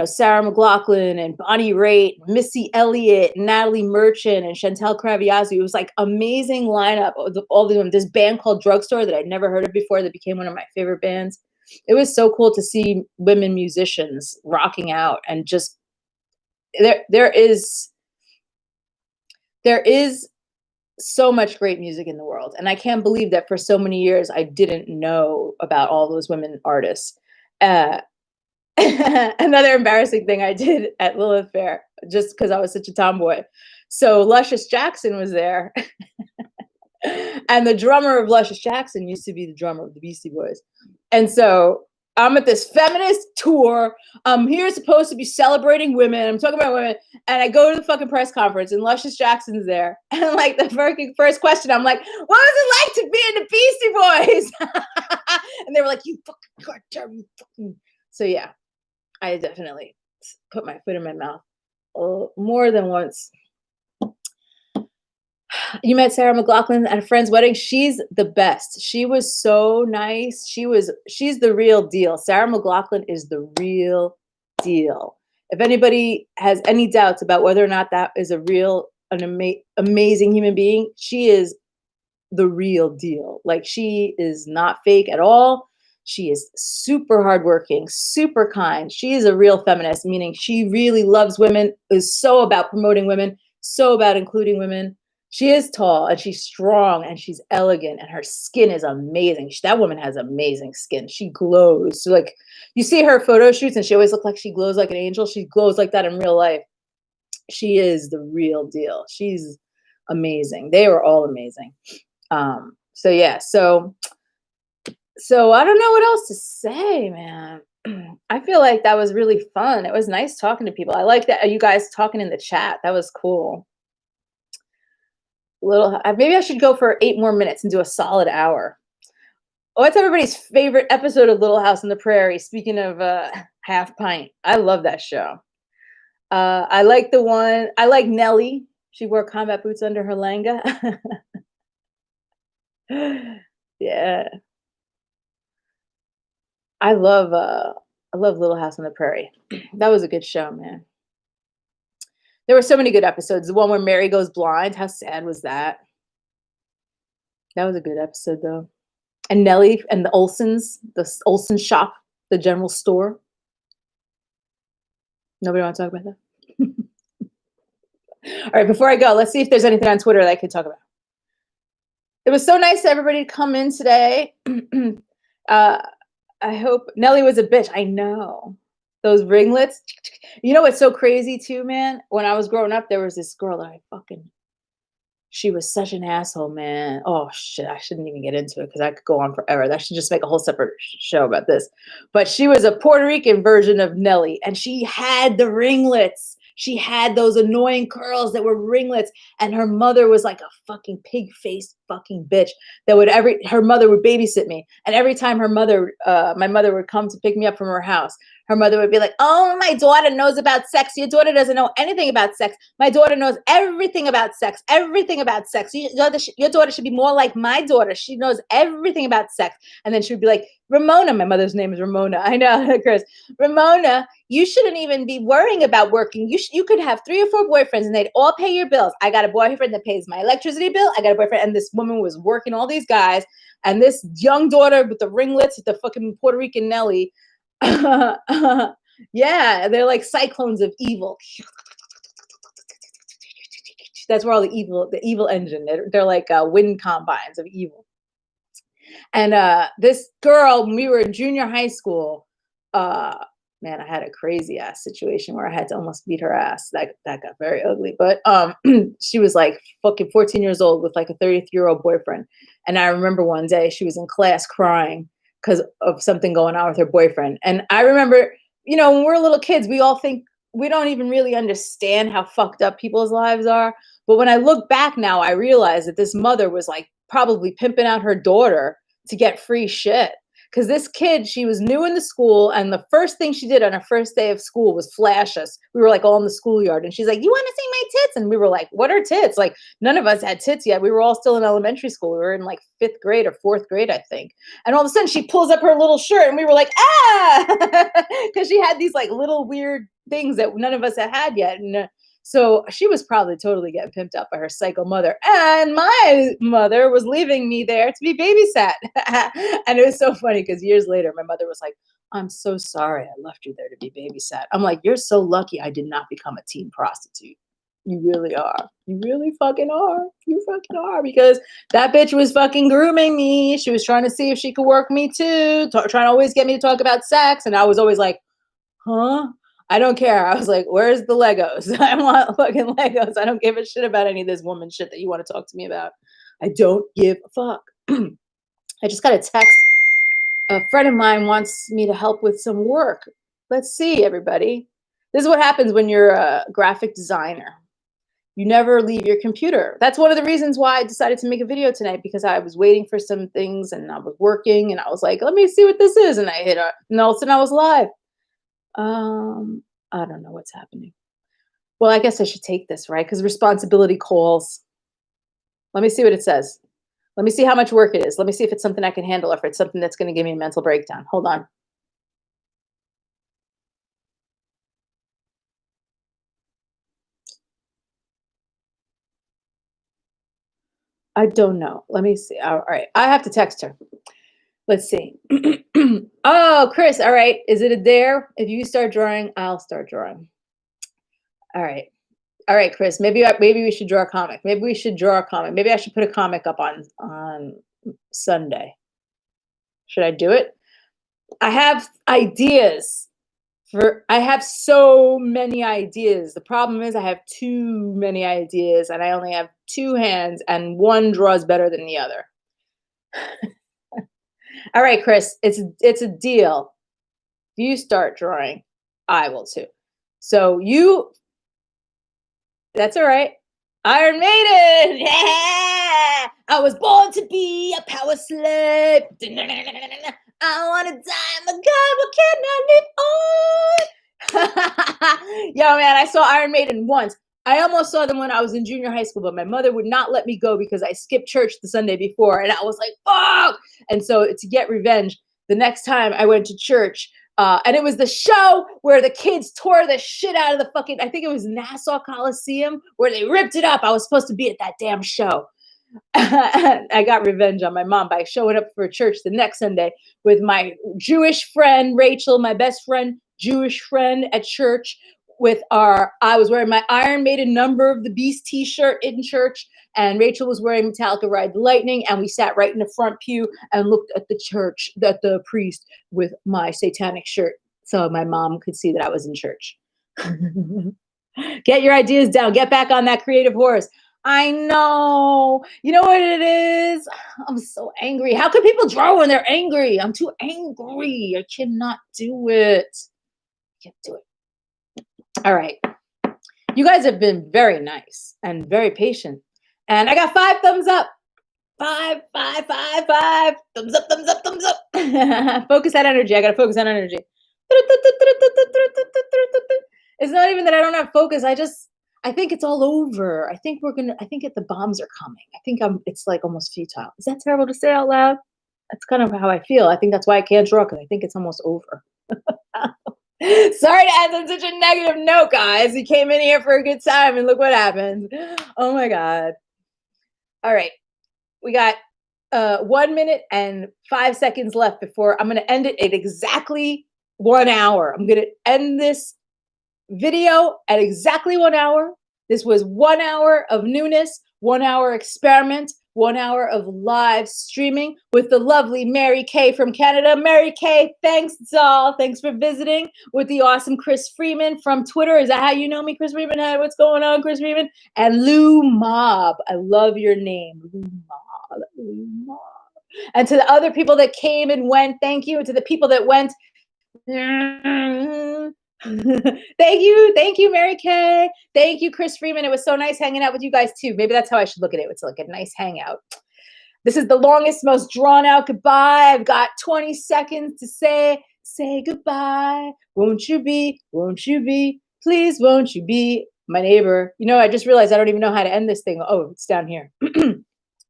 Sarah McLachlan and Bonnie Raitt, Missy Elliott, Natalie Merchant, and Chantel Craviazzi. It was like amazing lineup of all the women. This band called Drugstore that I'd never heard of before that became one of my favorite bands. It was so cool to see women musicians rocking out, and just there is so much great music in the world. And I can't believe that for so many years I didn't know about all those women artists. Uh, Another embarrassing thing I did at Lilith Fair, just because I was such a tomboy. So Luscious Jackson was there. And the drummer of Luscious Jackson used to be the drummer of the Beastie Boys. And so I'm at this feminist tour. I'm here supposed to be celebrating women. I'm talking about women. And I go to the fucking press conference and Luscious Jackson's there. And like the first question, I'm like, what was it like to be in the Beastie Boys? And they were like, you fucking goddamn, you fucking. So yeah, I definitely put my foot in my mouth more than once. You met Sarah McLachlan at a friend's wedding. She's the best. She was so nice. She's the real deal. Sarah McLachlan is the real deal. If anybody has any doubts about whether or not that is an amazing human being, she is the real deal. Like, she is not fake at all. She is super hardworking, super kind. She is a real feminist, meaning she really loves women, is so about promoting women, so about including women. She is tall and she's strong and she's elegant and her skin is amazing. That woman has amazing skin. She glows. So like, you see her photo shoots and she always looks like she glows like an angel. She glows like that in real life. She is the real deal. She's amazing. They were all amazing. So yeah, so I don't know what else to say, man. I feel like that was really fun. It was nice talking to people. I like that you guys talking in the chat. That was cool. Maybe I should go for 8 more minutes and do a solid hour. What's everybody's favorite episode of Little House on the Prairie? Speaking of Half Pint, I love that show. I like Nelly. She wore combat boots under her langa. Yeah. I love Little House on the Prairie. That was a good show, man. There were so many good episodes. The one where Mary goes blind, how sad was that? That was a good episode, though. And Nelly and the Olsen shop, the general store. Nobody want to talk about that? All right, before I go, let's see if there's anything on Twitter that I could talk about. It was so nice to everybody to come in today. I hope Nelly was a bitch. I know. Those ringlets. You know what's so crazy too, man? When I was growing up, there was this girl that she was such an asshole, man. Oh shit, I shouldn't even get into it because I could go on forever. That should just make a whole separate show about this. But she was a Puerto Rican version of Nelly, and she had the ringlets. She had those annoying curls that were ringlets, and her mother was like a fucking pig-faced fucking bitch that her mother would babysit me. And every time my mother would come to pick me up from her house, her mother would be like, oh, my daughter knows about sex. Your daughter doesn't know anything about sex. My daughter knows everything about sex. Everything about sex. Your daughter should be more like my daughter. She knows everything about sex. And then she would be like, Ramona, my mother's name is Ramona. I know, Chris. Ramona, you shouldn't even be worrying about working. You could have 3 or 4 boyfriends and they'd all pay your bills. I got a boyfriend that pays my electricity bill. I got a boyfriend. And this woman was working all these guys. And this young daughter with the ringlets, with the fucking Puerto Rican Nelly, yeah, they're like cyclones of evil. That's where all the evil engine. They're like wind combines of evil. And this girl, when we were in junior high school, man, I had a crazy ass situation where I had to almost beat her ass. That got very ugly. But she was like fucking 14 years old with like a 33-year-old boyfriend. And I remember one day she was in class crying because of something going on with her boyfriend. And I remember, when we're little kids, we all think we don't even really understand how fucked up people's lives are. But when I look back now, I realize that this mother was like probably pimping out her daughter to get free shit. Because this kid, she was new in the school, and the first thing she did on her first day of school was flash us. We were like all in the schoolyard, and she's like, "You want to see my tits?" And we were like, "What are tits?" Like none of us had tits yet. We were all still in elementary school. We were in like fifth grade or fourth grade, I think. And all of a sudden, she pulls up her little shirt, and we were like, "Ah!" Because she had these like little weird things that none of us had had yet. And so she was probably totally getting pimped out by her psycho mother. And my mother was leaving me there to be babysat. And it was so funny because years later, my mother was like, "I'm so sorry I left you there to be babysat." I'm like, "You're so lucky I did not become a teen prostitute." You really are. You really fucking are. You fucking are. Because that bitch was fucking grooming me. She was trying to see if she could work me too, trying to always get me to talk about sex. And I was always like, huh? I don't care. I was like, where's the Legos? I want fucking Legos. I don't give a shit about any of this woman shit that you want to talk to me about. I don't give a fuck. I just got a text. A friend of mine wants me to help with some work. Let's see, everybody. This is what happens when you're a graphic designer. You never leave your computer. That's one of the reasons why I decided to make a video tonight, because I was waiting for some things and I was working and I was like, let me see what this is. And I hit and all of a sudden I was live. I don't know what's happening. Well, I guess I should take this, right? Because responsibility calls. Let me see what it says. Let me see how much work it is. Let me see if it's something I can handle or if it's something that's going to give me a mental breakdown. Hold on. I don't know. Let me see. All right. I have to text her. Let's see. Oh, Chris. All right. Is it a dare? If you start drawing, I'll start drawing. All right. All right, Chris. Maybe we should draw a comic. Maybe we should draw a comic. Maybe I should put a comic up on Sunday. Should I do it? I have ideas I have so many ideas. The problem is I have too many ideas and I only have two hands and one draws better than the other. All right, Chris, it's a deal. If you start drawing, I will too. So that's all right. Iron Maiden! Yeah! I was born to be a power slave. I want to die, my God, what can I live on? Yo, man, I saw Iron Maiden once. I almost saw them when I was in junior high school, but my mother would not let me go because I skipped church the Sunday before. And I was like, fuck! And so to get revenge, the next time I went to church, and it was the show where the kids tore the shit out of the fucking, I think it was Nassau Coliseum, where they ripped it up. I was supposed to be at that damn show. I got revenge on my mom by showing up for church the next Sunday with my Jewish friend, Rachel, my best friend, Jewish friend at church. I was wearing my Iron Maiden Number of the Beast t-shirt in church, and Rachel was wearing Metallica Ride the Lightning, and we sat right in the front pew and looked at the priest with my satanic shirt so my mom could see that I was in church. Get your ideas down. Get back on that creative horse. I know. You know what it is? I'm so angry. How can people draw when they're angry? I'm too angry. I cannot do it. I can't do it. All right. You guys have been very nice and very patient. And I got 5 thumbs up. 5, 5, 5, 5. Thumbs up, thumbs up, thumbs up. Focus that energy. I got to focus on energy. It's not even that I don't have focus. I think it's all over. I think the bombs are coming. I think it's like almost futile. Is that terrible to say out loud? That's kind of how I feel. I think that's why I can't draw, because I think it's almost over. Sorry to end on such a negative note, guys. You came in here for a good time and look what happened. Oh my God. All right. We got 1 minute and 5 seconds left before I'm going to end it at exactly 1 hour. I'm going to end this video at exactly 1 hour. This was 1 hour of newness, 1 hour experiment, 1 hour of live streaming with the lovely Mary Kay from Canada. Mary Kay, thanks, doll. Thanks for visiting with the awesome Chris Freeman from Twitter. Is that how you know me, Chris Freeman? Hey, what's going on, Chris Freeman? And Lou Mob. I love your name, Lou Mob. Lou Mob. And to the other people that came and went, thank you. And to the people that went, Thank you, Mary Kay. Thank you, Chris Freeman. It was so nice hanging out with you guys too. Maybe that's how I should look at it. It's like a nice hangout. This is the longest, most drawn out goodbye. I've got 20 seconds to say goodbye. Won't you be, please won't you be my neighbor? You know, I just realized I don't even know how to end this thing. Oh, it's down here.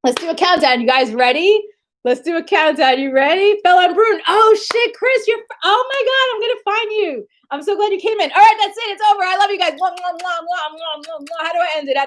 Let's do a countdown. You guys ready? Let's do a countdown. You ready? Bella and Brune. Oh shit, Chris, oh my God, I'm gonna find you. I'm so glad you came in. All right, that's it. It's over. I love you guys. How do I end it?